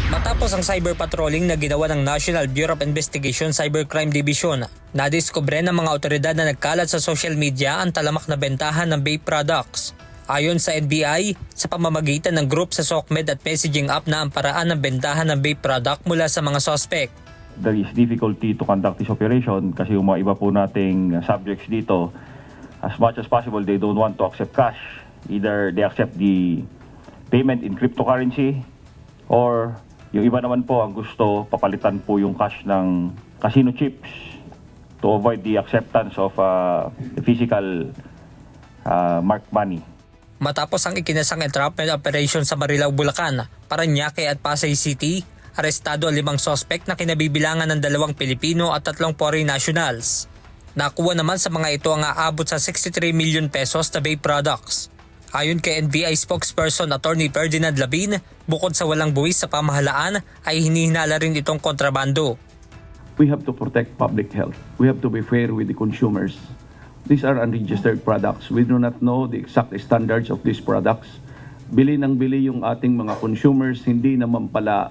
Matapos ang cyber patrolling na ginawa ng National Bureau of Investigation Cybercrime Division, nadiskubre ng mga otoridad na nagkalat sa social media ang talamak na bentahan ng vape products. Ayon sa NBI, sa pamamagitan ng group sa SOCMED at messaging app na ang paraan ng bentahan ng vape product mula sa mga suspect. there is difficulty to conduct this operation kasi yung mga iba po nating subjects dito, as much as possible, they don't want to accept cash. Either they accept the payment in cryptocurrency or yung iba naman po ang gusto, papalitan po yung cash ng casino chips to avoid the acceptance of the physical marked money. Matapos ang ikinasang entrapment operation sa Marilao, Bulacan, Parañaque at Pasay City, arestado ang 5 suspect na kinabibilangan ng 2 Pilipino at 3 foreign nationals. Nakuha naman sa mga ito ang aabot sa 63 million pesos na vape products. Ayon kay NBI spokesperson Attorney Ferdinand Labin, bukod sa walang buwis sa pamahalaan ay hinihinala rin itong kontrabando. We have to protect public health. We have to be fair with the consumers. These are unregistered products. We do not know the exact standards of these products. Bili ng bili yung ating mga consumers, hindi naman pala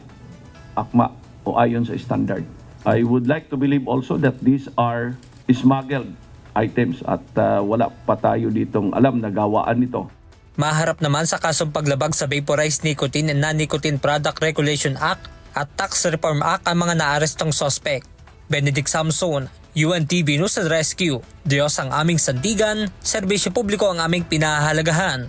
akma o ayon sa standard. I would like to believe also that these are smuggled items at wala pa tayo ditong alam na gawaan nito. Maharap naman sa kasong paglabag sa Vaporized Nicotine and Non-Nicotine Product Regulation Act at Tax Reform Act ang mga naarestong suspect. Benedict Samson, UNTV News and Rescue. Diyos ang aming sandigan, serbisyo publiko ang aming pinahahalagahan.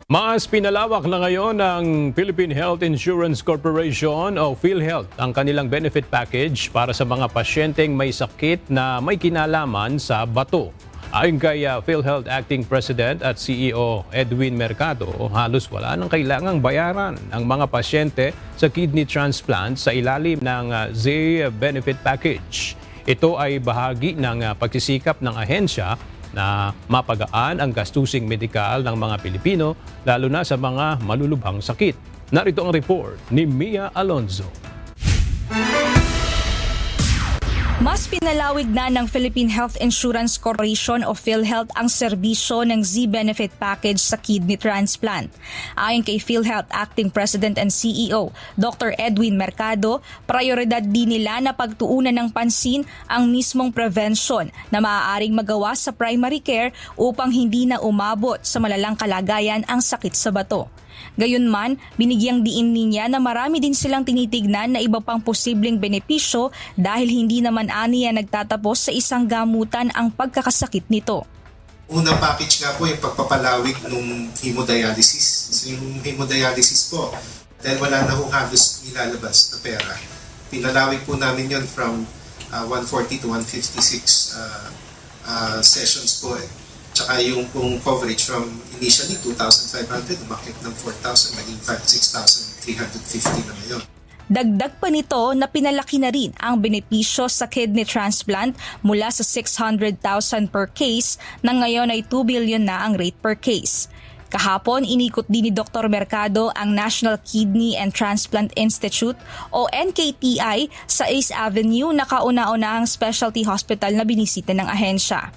Mas pinalawak na ngayon ng Philippine Health Insurance Corporation o PhilHealth ang kanilang benefit package para sa mga pasyenteng may sakit na may kinalaman sa bato. Ayon kay PhilHealth Acting President at CEO Edwin Mercado, halos wala nang kailangang bayaran ang mga pasyente sa kidney transplant sa ilalim ng ZAY Benefit Package. Ito ay bahagi ng pagsisikap ng ahensya na mapagaan ang gastusing medikal ng mga Pilipino, lalo na sa mga malulubhang sakit. Narito ang report ni Mia Alonzo. Mas pinalawig na ng Philippine Health Insurance Corporation o PhilHealth ang serbisyo ng ZAY Benefit Package sa kidney transplant. Ayon kay PhilHealth Acting President and CEO Dr. Edwin Mercado, prioridad din nila na pagtuunan ng pansin ang mismong prevention na maaaring magawa sa primary care upang hindi na umabot sa malalang kalagayan ang sakit sa bato. Gayunman, binigyang diin niya na marami din silang tinitignan na iba pang posibleng benepisyo dahil hindi naman aniya nagtatapos sa isang gamutan ang pagkakasakit nito. Unang package nga po yung pagpapalawig ng hemodialysis. So yung hemodialysis po, dahil wala na hong halos nilalabas na pera, pinalawig po namin yon from 140 to 156 sessions po. Tsaka yung pong coverage from initially 2,500, umakit ng 4,000, naging 6,350 na ngayon. Dagdag pa nito na pinalaki na rin ang benepisyo sa kidney transplant mula sa 600,000 per case na ngayon ay 2 billion na ang rate per case. Kahapon, inikot din ni Dr. Mercado ang National Kidney and Transplant Institute o NKTI sa Ace Avenue na kauna-unahang specialty hospital na binisita ng ahensya.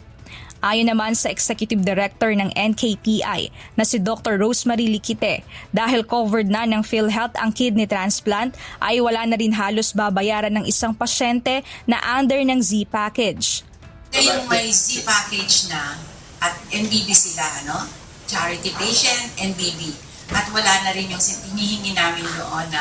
Ayon naman sa Executive Director ng NKTI na si Dr. Rosemary Liquite, dahil covered na ng PhilHealth ang kidney transplant ay wala na rin halos babayaran ng isang pasyente na under ng ZAY package. Yung may ZAY package na at NBB sila, no? Charity patient, NBB. At wala na rin yung hinihingi namin doon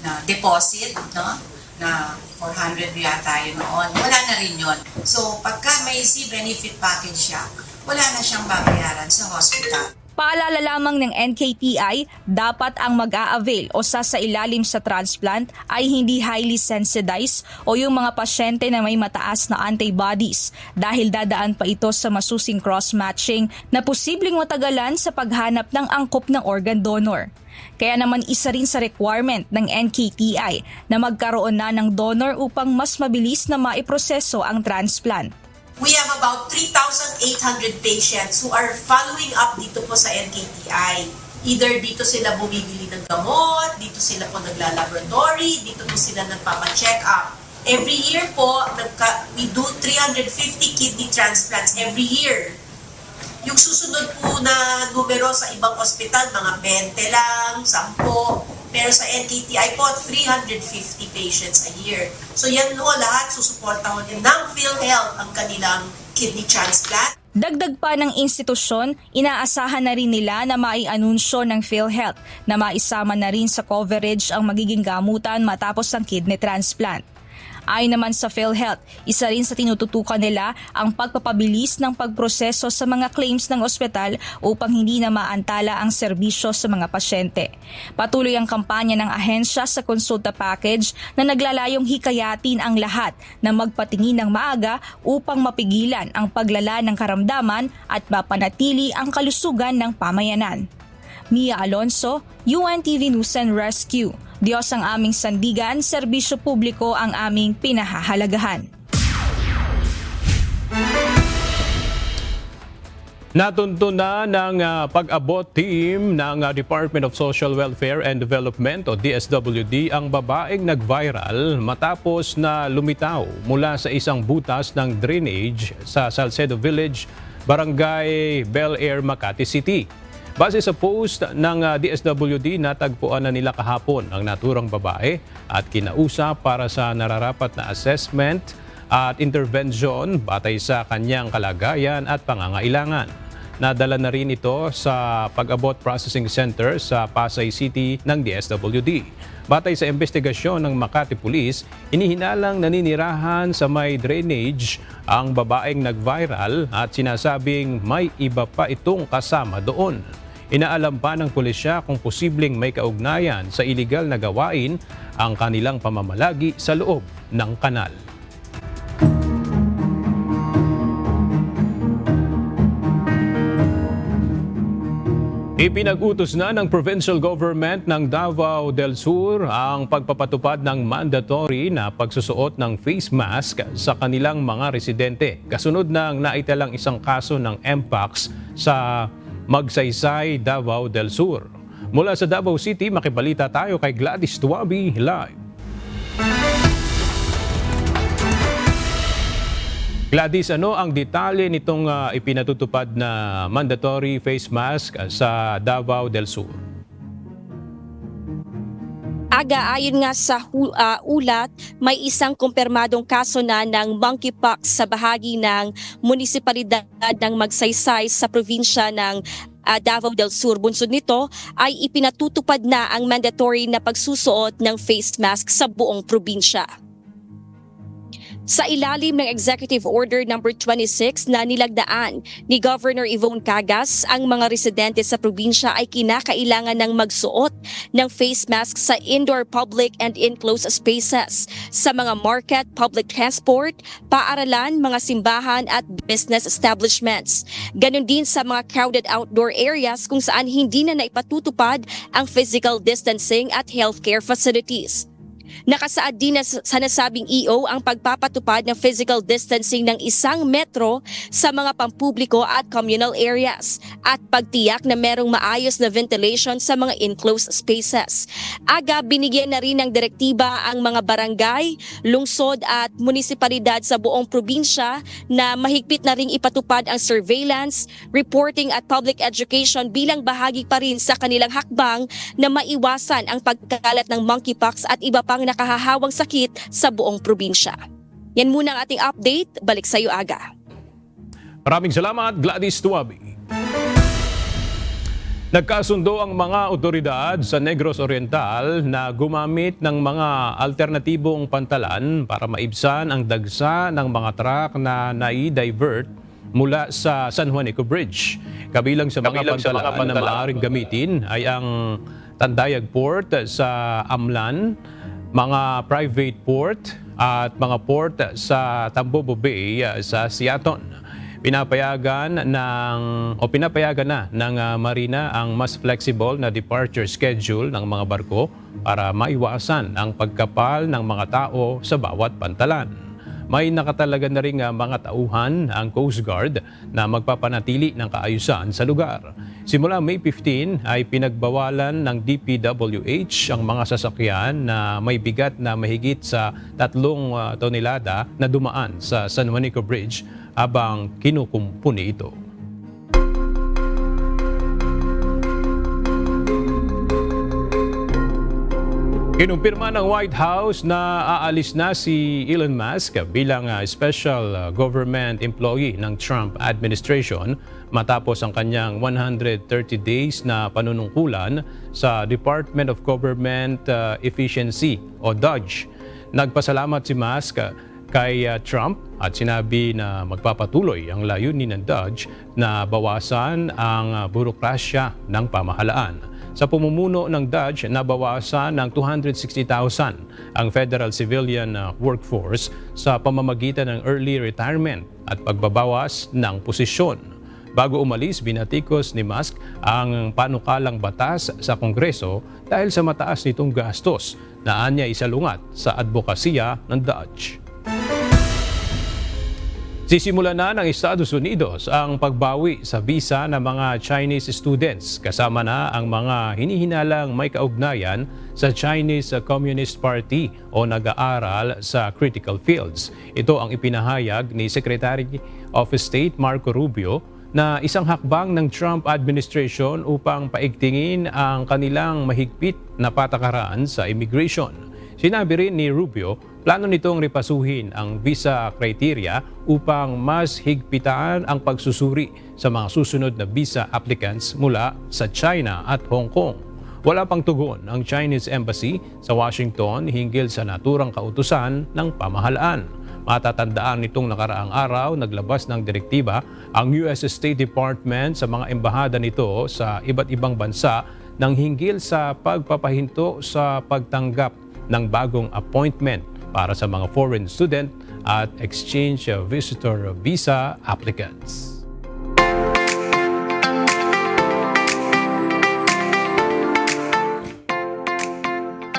na deposit, no? Na 400 yata yun noon. Wala na rin yun. So, pagka may ZAY benefit package siya, wala na siyang babayaran sa hospital. Paalala lamang ng NKTI, dapat ang mag-a-avail o sasailalim sa transplant ay hindi highly sensitized o yung mga pasyente na may mataas na antibodies dahil dadaan pa ito sa masusing cross-matching na posibleng matagalan sa paghanap ng angkop ng organ donor. Kaya naman isa rin sa requirement ng NKTI na magkaroon na ng donor upang mas mabilis na maiproseso ang transplant. We have about 3,800 patients who are following up dito po sa NKTI. Either dito sila bumibili ng gamot, dito sila po nagla-laboratory, dito po sila nagpapa-check up. Every year po, we do 350 kidney transplants every year. Yung susunod po na numero sa ibang ospital, mga 20 lang, 10. Pero sa NKTI po, 350 patients a year. So yan po lahat, susuportahan din ng PhilHealth ang kanilang kidney transplant. Dagdag pa ng institusyon, inaasahan na rin nila na maianunsyo ng PhilHealth na maisama na rin sa coverage ang magiging gamutan matapos ang kidney transplant. Ayon naman sa PhilHealth, isa rin sa tinututukan nila ang pagpapabilis ng pagproseso sa mga claims ng ospital upang hindi na maantala ang serbisyo sa mga pasyente. Patuloy ang kampanya ng ahensya sa konsulta package na naglalayong hikayatin ang lahat na magpatingin ng maaga upang mapigilan ang paglala ng karamdaman at mapanatili ang kalusugan ng pamayanan. Mia Alonso, UNTV News and Rescue. Diyos ang aming sandigan, serbisyo publiko ang aming pinahahalagahan. Natunto na ng pag-abot team ng Department of Social Welfare and Development o DSWD ang babaeng nag-viral matapos na lumitaw mula sa isang butas ng drainage sa Salcedo Village, Barangay Bel Air, Makati City. Base sa post ng DSWD, natagpuan na nila kahapon ang naturang babae at kinausap para sa nararapat na assessment at intervention batay sa kanyang kalagayan at pangangailangan. Nadala na rin ito sa Pag-abot Processing Center sa Pasay City ng DSWD. Batay sa investigasyon ng Makati Police, inihinalang naninirahan sa may drainage ang babaeng nag-viral at sinasabing may iba pa itong kasama doon. Inaalam pa ng pulisya kung posibleng may kaugnayan sa iligal na gawain ang kanilang pamamalagi sa loob ng kanal. Ipinag-utos na ng provincial government ng Davao del Sur ang pagpapatupad ng mandatory na pagsusuot ng face mask sa kanilang mga residente. Kasunod ng naitalang isang kaso ng Mpox sa Magsaysay, Davao del Sur. Mula sa Davao City, makibalita tayo kay Gladys Tuabi live. Gladys, ano ang detalye nitong ipinatutupad na mandatory face mask sa Davao del Sur? Aga, ayon nga sa ulat, may isang kumpirmadong kaso na ng monkeypox sa bahagi ng munisipalidad ng Magsaysay sa probinsya ng Davao del Sur. Bunsod nito ay ipinatutupad na ang mandatory na pagsusuot ng face mask sa buong probinsya. Sa ilalim ng Executive Order No. 26 na nilagdaan ni Governor Yvonne Cagas, ang mga residente sa probinsya ay kinakailangan ng magsuot ng face mask sa indoor public and enclosed spaces, sa mga market, public transport, paaralan, mga simbahan at business establishments. Ganon din sa mga crowded outdoor areas kung saan hindi na naipatutupad ang physical distancing at healthcare facilities. Nakasaad din sa nasabing EO ang pagpapatupad ng physical distancing ng 1 metro sa mga pampubliko at communal areas at pagtiyak na merong maayos na ventilation sa mga enclosed spaces. Aga, binigyan na rin ng direktiba ang mga barangay, lungsod at munisipalidad sa buong probinsya na mahigpit na ring ipatupad ang surveillance, reporting at public education bilang bahagi pa rin sa kanilang hakbang na maiwasan ang pagkalat ng monkeypox at iba pang nakahahawang sakit sa buong probinsya. Yan muna ang ating update. Balik sa iyo, Aga. Maraming salamat, Gladys Tuabi. Nagkasundo ang mga otoridad sa Negros Oriental na gumamit ng mga alternatibong pantalan para maibsan ang dagsa ng mga truck na nai-divert mula sa San Juanico Bridge. Kabilang sa mga pantalan na maaaring gamitin ay ang Tandayag Port sa Amlan, mga private port at mga port sa Tambobo Bay sa Siaton. Pinapayagan na ng Marina ang mas flexible na departure schedule ng mga barko para maiwasan ang pagkapal ng mga tao sa bawat pantalan. May nakatalaga na rin mga tauhan ang Coast Guard na magpapanatili ng kaayusan sa lugar. Simula May 15 ay pinagbawalan ng DPWH ang mga sasakyan na may bigat na mahigit sa 3 tonelada na dumaan sa San Juanico Bridge habang kinukumpuni ito. Kinumpirma ng White House na aalis na si Elon Musk bilang special government employee ng Trump administration matapos ang kanyang 130 days na panunungkulan sa Department of Government Efficiency o DOGE. Nagpasalamat si Musk kay Trump at sinabi na magpapatuloy ang layunin ng DOGE na bawasan ang burokrasya ng pamahalaan. Sa pumumuno ng DOGE, nabawasan ng 260,000 ang federal civilian workforce sa pamamagitan ng early retirement at pagbabawas ng posisyon. Bago umalis, binatikos ni Musk ang panukalang batas sa Kongreso dahil sa mataas nitong gastos na anya isalungat sa advokasya ng DOGE. Sisimula na ng Estados Unidos ang pagbawi sa visa ng mga Chinese students kasama na ang mga hinihinalang may kaugnayan sa Chinese Communist Party o nag-aaral sa critical fields. Ito ang ipinahayag ni Secretary of State Marco Rubio na isang hakbang ng Trump administration upang paigtingin ang kanilang mahigpit na patakaran sa immigration. Sinabi rin ni Rubio, plano nitong repasuhin ang visa criteria upang mas higpitan ang pagsusuri sa mga susunod na visa applicants mula sa China at Hong Kong. Wala pang tugon ang Chinese Embassy sa Washington hinggil sa naturang kautusan ng pamahalaan. Matatandaan nitong nakaraang araw, naglabas ng direktiba ang US State Department sa mga embahada nito sa iba't ibang bansa nang hinggil sa pagpapahinto sa pagtanggap ng bagong appointment para sa mga foreign student at exchange visitor visa applicants.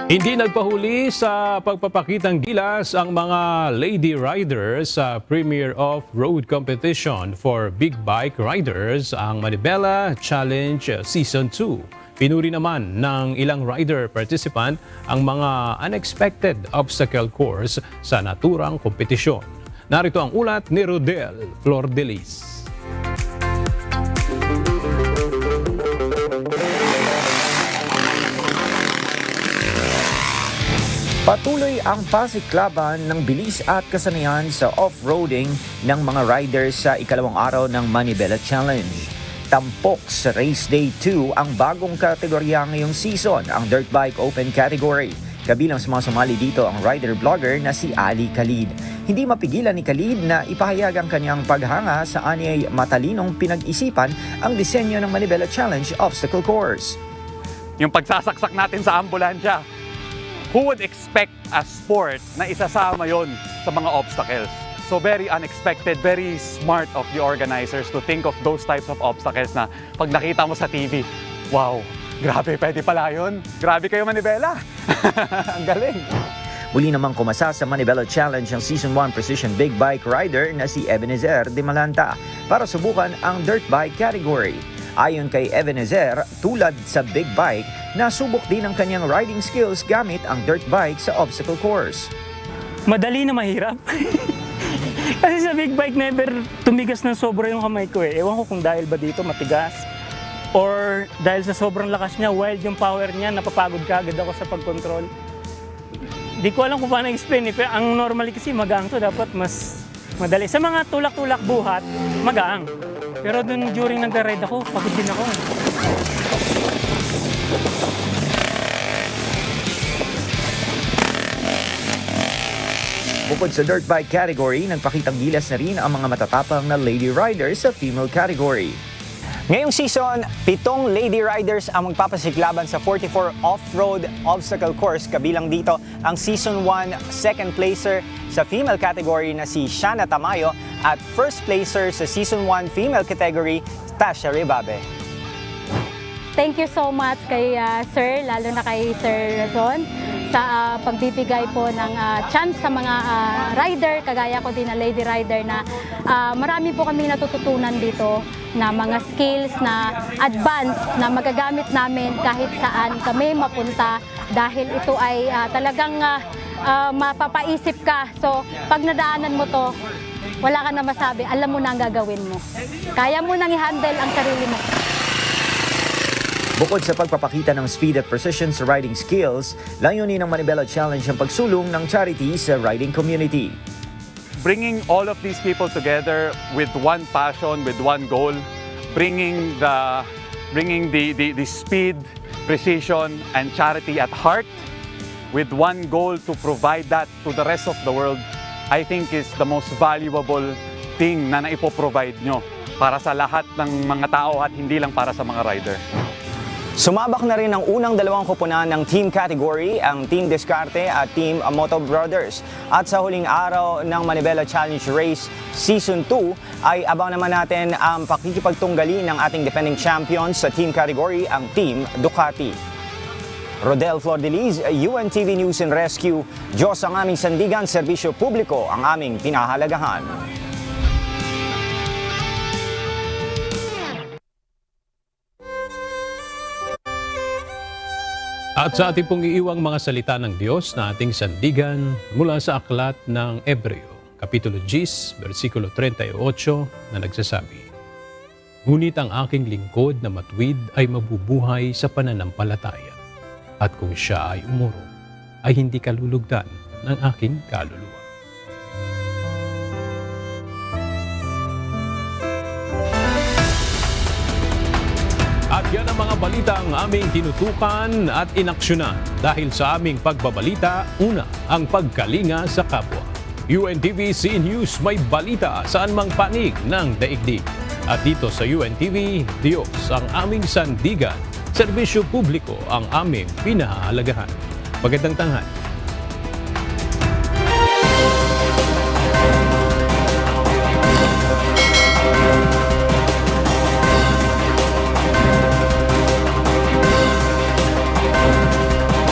Hindi nagpahuli sa pagpapakitang gilas ang mga lady riders sa Premier Off-Road Competition for Big Bike Riders, ang Manibela Challenge Season 2. Pinuri naman ng ilang rider participant ang mga unexpected obstacle course sa naturang kompetisyon. Narito ang ulat ni Rodel Flordelis. Patuloy ang pasiklaban ng bilis at kasanayan sa off-roading ng mga riders sa ikalawang araw ng Manibela Challenge. Tampok sa Race Day 2 ang bagong kategorya ngayong season, ang Dirt Bike Open category. Kabilang sa mga sumali dito ang rider-vlogger na si Ali Khalid. Hindi mapigilan ni Khalid na ipahayag ang kanyang paghanga sa anyay matalinong pinag-isipan ang disenyo ng Manibela Challenge obstacle course. Yung pagsasaksak natin sa ambulansya, who would expect a sport na isasama yon sa mga obstacles? So very unexpected, very smart of the organizers to think of those types of obstacles na pag nakita mo sa TV, wow, grabe, pwede pala yun. Grabe kayo, Manibela. Ang galing. Muli namang kumasa sa Manibela Challenge ang Season 1 Precision Big Bike Rider na si Ebenezer de Malanta para subukan ang Dirt Bike category. Ayon kay Ebenezer, tulad sa Big Bike, nasubok din ang kanyang riding skills gamit ang dirt bike sa obstacle course. Madali na mahirap. Kasi sa big bike, never tumigas ng sobra yung kamay ko eh. Ewan ko kung dahil ba dito matigas or dahil sa sobrang lakas niya, wild yung power niya, napapagod ka agad ako sa pag-control. Di ko alam kung paano explain eh. Pero ang normally kasi magaang to, dapat mas madali. Sa mga tulak-tulak buhat, magaang. Pero dun during nag-ride ako, pagod din ako. Bukod sa dirt bike category, nagpakitang gilas na rin ang mga matatapang na lady riders sa female category. Ngayong season, 7 lady riders ang magpapasiklaban sa 44 off-road obstacle course. Kabilang dito ang Season 1 second placer sa female category na si Shana Tamayo at first placer sa Season 1 female category, Tasha Rebabe. Thank you so much kay Sir, lalo na kay Sir Razon, sa pagbibigay po ng chance sa mga rider, kagaya ko din na lady rider, na marami po kami natututunan dito na mga skills na advanced na magagamit namin kahit saan kami mapunta, dahil ito ay talagang mapapaisip ka. So pag nadaanan mo to, wala ka na masabi, alam mo na ang gagawin mo. Kaya mo nang i-handle ang sarili mo. Bukod sa pagpapakita ng speed at precision sa riding skills, layunin ng Manibela Challenge ang pagsulong ng charity sa riding community. Bringing all of these people together with one passion, with one goal, bringing the speed, precision, and charity at heart, with one goal to provide that to the rest of the world, I think is the most valuable thing na naipoprovide nyo para sa lahat ng mga tao at hindi lang para sa mga rider. Sumabak na rin ang unang dalawang koponan ng team category, ang Team Descarte at Team Moto Brothers. At sa huling araw ng Manibela Challenge Race Season 2 ay abang naman natin ang pakikipagtunggali ng ating defending champions sa team category, ang Team Ducati. Rodel Flordeliz, UNTV News and Rescue. Diyos ang aming sandigan, serbisyo publiko ang aming pinahalagahan. At sa ating pong iiwang mga salita ng Diyos na ating sandigan mula sa aklat ng Ebreo, Kapitulo 10, versikulo 38 na nagsasabi, "Ngunit ang aking lingkod na matuwid ay mabubuhay sa pananampalataya, at kung siya ay umuro, ay hindi kalulugdan ng aking kaluluwa." At yan ang mga balita ang aming tinutukan at inaksyonan. Dahil sa aming pagbabalita, una, ang pagkalinga sa kapwa. UNTV C News may balita saan mang panig ng daigdig. At dito sa UNTV, Diyos ang aming sandigan. Serbisyo publiko ang aming pinahahalagahan. Magandang tanghali.